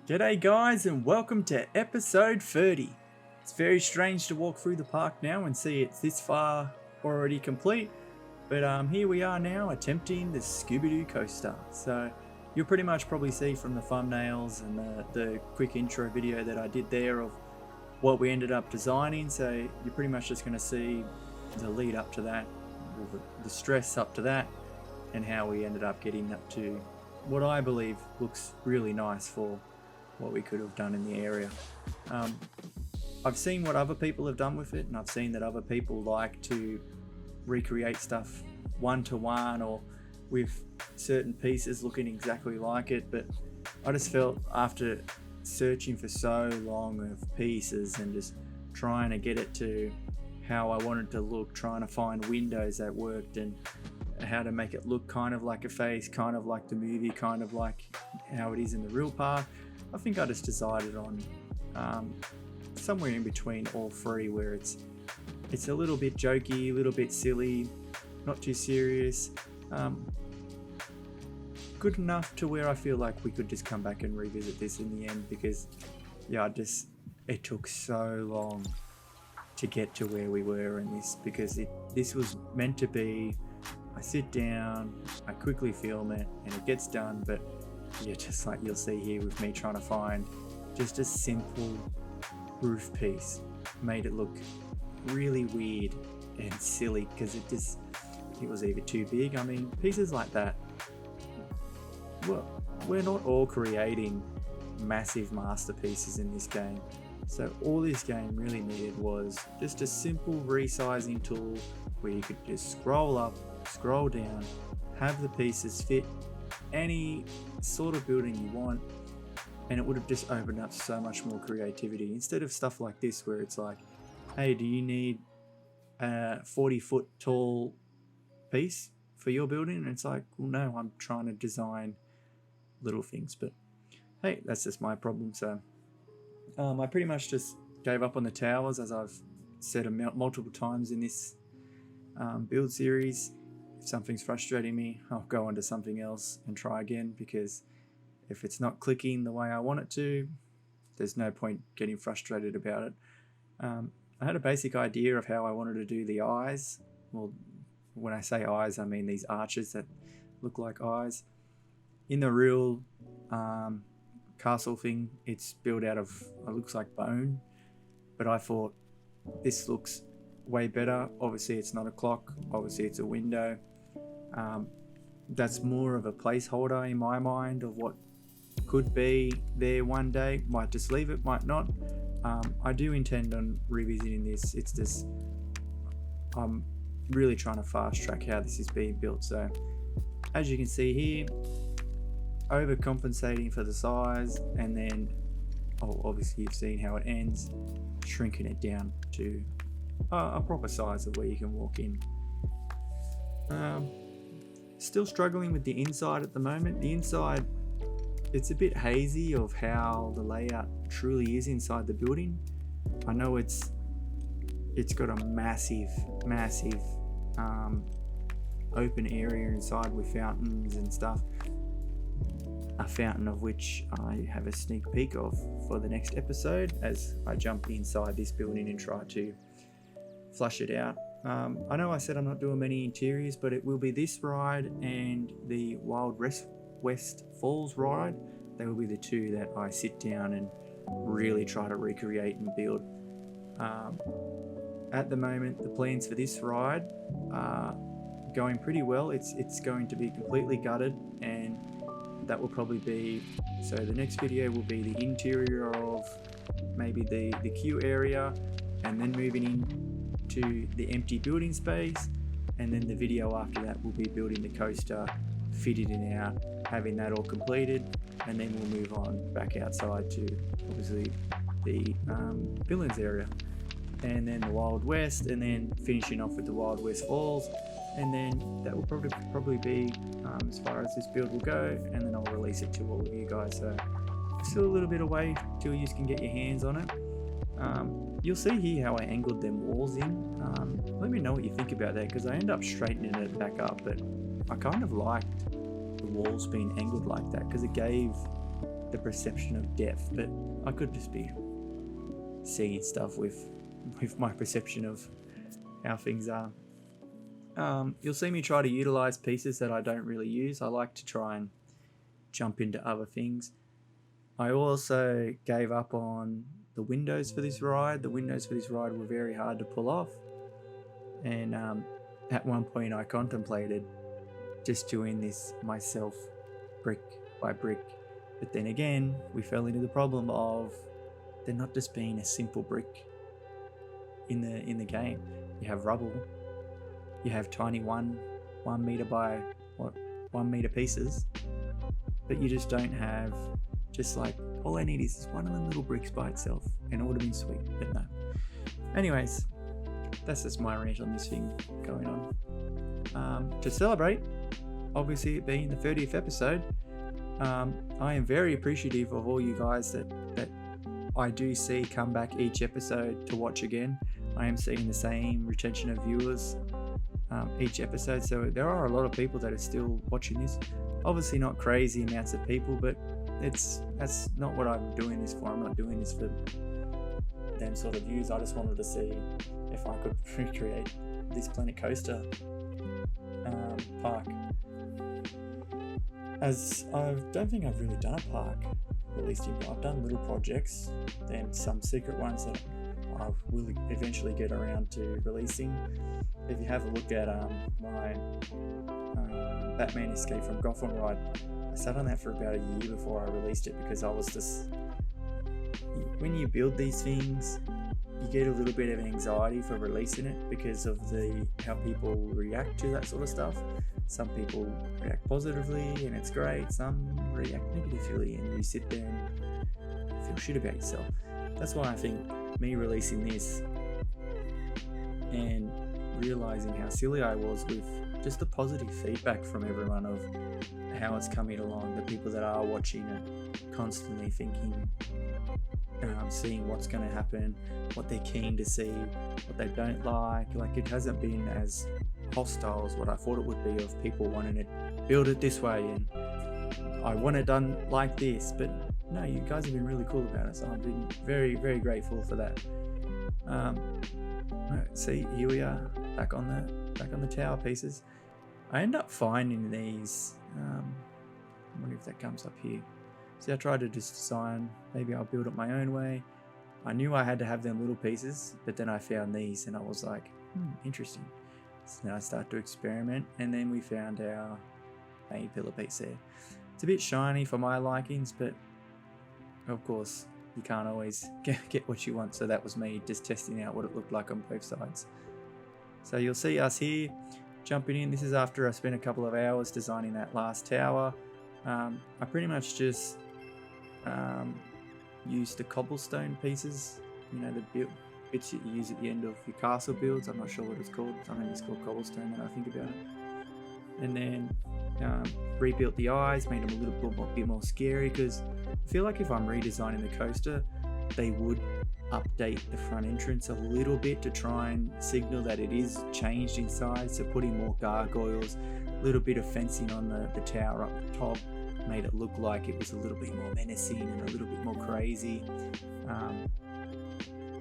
G'day guys and welcome to episode 30. It's very strange to walk through the park now and see it's this far already complete, but here we are now attempting the Scooby-Doo coaster. So you'll pretty much probably see from the thumbnails and the quick intro video that I did there of what we ended up designing. So you're pretty much just going to see the lead up to that, the stress up to that, and how we ended up getting up to what I believe looks really nice for what we could have done in the area. I've seen what other people have done with it, and I've seen that other people like to recreate stuff one-to-one or with certain pieces looking exactly like it, but I just felt after searching for so long of pieces and just trying to get it to how I wanted to look, trying to find windows that worked and how to make it look kind of like a face, kind of like the movie, kind of like how it is in the real park. I think I just decided on somewhere in between all three, where it's a little bit jokey, a little bit silly, not too serious, good enough to where I feel like we could just come back and revisit this in the end, because yeah, it took so long to get to where we were in this, because this was meant to be, I sit down, I quickly film it and it gets done, but yeah, just like you'll see here with me trying to find just a simple roof piece made it look really weird and silly, because it was either too big. I mean, pieces like that, well, we're not all creating massive masterpieces in this game, so all this game really needed was just a simple resizing tool where you could just scroll up, scroll down, have the pieces fit any sort of building you want, and it would have just opened up so much more creativity, instead of stuff like this where it's like, hey, do you need a 40-foot tall piece for your building? And it's like, well, no, I'm trying to design little things. But hey, that's just my problem. So I pretty much just gave up on the towers, as I've said multiple times in this build series. If something's frustrating me, I'll go on to something else and try again, because if it's not clicking the way I want it to, there's no point getting frustrated about it. I had a basic idea of how I wanted to do the eyes. Well, when I say eyes, I mean these arches that look like eyes. In the real castle thing, it's built out of, it looks like bone, but I thought this looks way better. Obviously it's not a clock, obviously it's a window. That's more of a placeholder in my mind of what could be there one day. Might just leave it, might not. I do intend on revisiting this. It's just I'm really trying to fast track how this is being built. So as you can see here, overcompensating for the size, and then obviously you've seen how it ends, shrinking it down to a proper size of where you can walk in. Still struggling with the inside at the moment. The inside, it's a bit hazy of how the layout truly is inside the building. I know it's got a massive open area inside with fountains and stuff, a fountain of which I have a sneak peek of for the next episode as I jump inside this building and try to flush it out. I know I said I'm not doing many interiors, but it will be this ride and the Wild West Falls ride. They will be the two that I sit down and really try to recreate and build. At the moment, the plans for this ride are going pretty well. It's going to be completely gutted, and that will probably be, so the next video will be the interior of maybe the queue area, and then moving in to the empty building space, and then the video after that will be building the coaster, fitted in out, having that all completed, and then we'll move on back outside to obviously the villains area, and then the Wild West, and then finishing off with the Wild West Falls, and then that will probably be as far as this build will go, and then I'll release it to all of you guys. So still a little bit away till you can get your hands on it. You'll see here how I angled them walls in. Let me know what you think about that, because I end up straightening it back up, but I kind of liked the walls being angled like that, because it gave the perception of depth, but I could just be seeing stuff with my perception of how things are. You'll see me try to utilize pieces that I don't really use. I like to try and jump into other things. I also gave up on the windows for this ride. The windows for this ride were very hard to pull off, and at one point I contemplated just doing this myself, brick by brick, but then again we fell into the problem of there not just being a simple brick in the game. You have rubble, you have tiny 1 meter by 1 meter pieces, but you just don't have, just like, all I need is one of them little bricks by itself and it would have been sweet, but no. Anyways, that's just my rant on this thing going on. To celebrate, obviously it being the 30th episode, I am very appreciative of all you guys that I do see come back each episode to watch again. I am seeing the same retention of viewers each episode, so there are a lot of people that are still watching this. Obviously not crazy amounts of people, but that's not what I'm doing this for. I'm not doing this for them sort of views. I just wanted to see if I could recreate this Planet Coaster park, as I don't think I've really done a park released. I've done little projects, then some secret ones that I will eventually get around to releasing. If you have a look at my Batman Escape from Gotham ride, I sat on that for about a year before I released it, because I was just, when you build these things, you get a little bit of anxiety for releasing it because of how people react to that sort of stuff. Some people react positively and it's great, some react negatively and you sit there and feel shit about yourself. That's why I think me releasing this and realizing how silly I was with just the positive feedback from everyone of how it's coming along, the people that are watching it, constantly thinking, seeing what's going to happen, what they're keen to see, what they don't like. Like, it hasn't been as hostile as what I thought it would be, of people wanting to build it this way and I want it done like this. But no, you guys have been really cool about it, so I've been very, very grateful for that. See, here we are back on the tower pieces. I end up finding these, I wonder if that comes up here. See, I tried to just design, maybe I'll build it my own way. I knew I had to have them little pieces, but then I found these and I was like, interesting. So now I start to experiment, and then we found our main pillar piece there. It's a bit shiny for my likings, but of course you can't always get what you want, so that was me just testing out what it looked like on both sides. So you'll see us here jumping in. This is after I spent a couple of hours designing that last tower. I pretty much just used the cobblestone pieces, you know, the bits that you use at the end of your castle builds. I'm not sure what it's called. I think it's called cobblestone when I think about it. And then rebuilt the eyes, made them a little bit more scary, because I feel like if I'm redesigning the coaster, they would update the front entrance a little bit to try and signal that it is changed in size. So putting more gargoyles, a little bit of fencing on the tower up the top, made it look like it was a little bit more menacing and a little bit more crazy.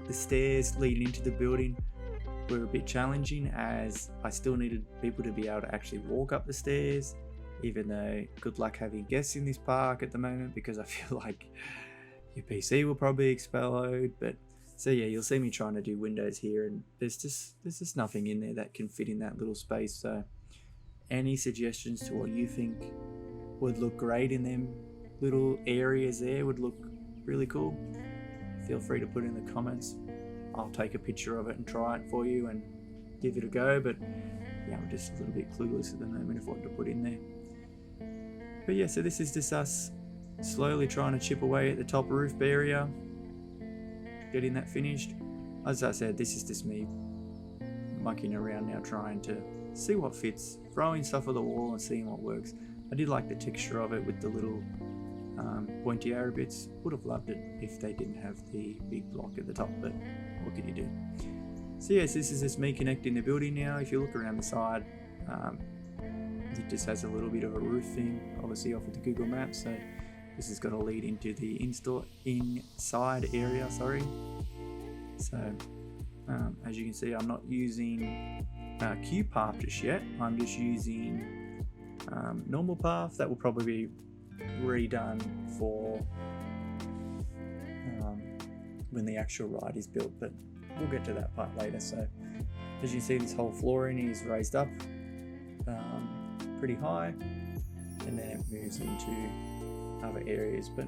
The stairs leading into the building were a bit challenging, as I still needed people to be able to actually walk up the stairs, even though good luck having guests in this park at the moment, because I feel like your PC will probably explode. But so yeah, you'll see me trying to do windows here, and there's just nothing in there that can fit in that little space. So any suggestions to what you think would look great in them little areas there, would look really cool, feel free to put in the comments. I'll take a picture of it and try it for you and give it a go, but yeah, I'm just a little bit clueless at the moment of what to put in there. But yeah, so this is just us slowly trying to chip away at the top roof area, getting that finished. As I said, this is just me mucking around now, trying to see what fits, throwing stuff at the wall and seeing what works. I did like the texture of it with the little pointy arrow bits. Would have loved it if they didn't have the big block at the top, but what can you do? So yes, this is just me connecting the building now. If you look around the side, it just has a little bit of a roof thing, obviously off of the Google Maps, so This is going to lead into the inside area, sorry. So as you can see, I'm not using Q path just yet. I'm just using normal path. That will probably be redone for when the actual ride is built, but we'll get to that part later. So as you can see, this whole flooring is raised up pretty high, and then it moves into other areas. But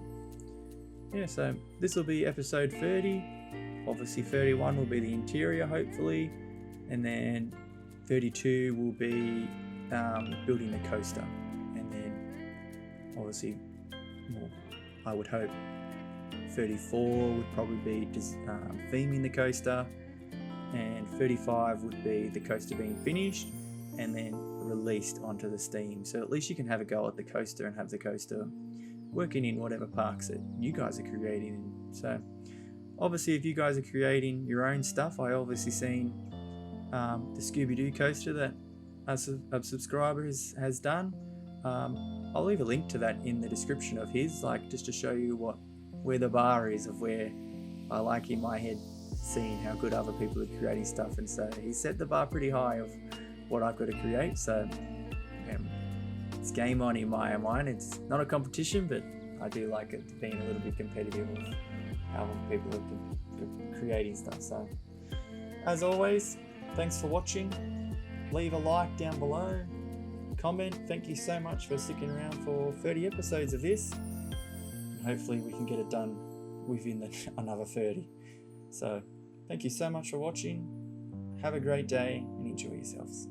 yeah, so this will be episode 30. Obviously 31 will be the interior, hopefully, and then 32 will be building the coaster, and then obviously, well, I would hope 34 would probably be just theming the coaster, and 35 would be the coaster being finished and then released onto the Steam. So at least you can have a go at the coaster and have the coaster working in whatever parks that you guys are creating. So obviously, if you guys are creating your own stuff, I obviously seen the Scooby-Doo coaster that a subscriber has done. I'll leave a link to that in the description of his, like just to show you where the bar is of where I like in my head seeing how good other people are creating stuff. And so he set the bar pretty high of what I've got to create. So it's game on in my mind. It's not a competition, but I do like it being a little bit competitive of how people are creating stuff. So as always, thanks for watching. Leave a like down below, comment. Thank you so much for sticking around for 30 episodes of this, and hopefully we can get it done within another 30. So thank you so much for watching. Have a great day and enjoy yourselves.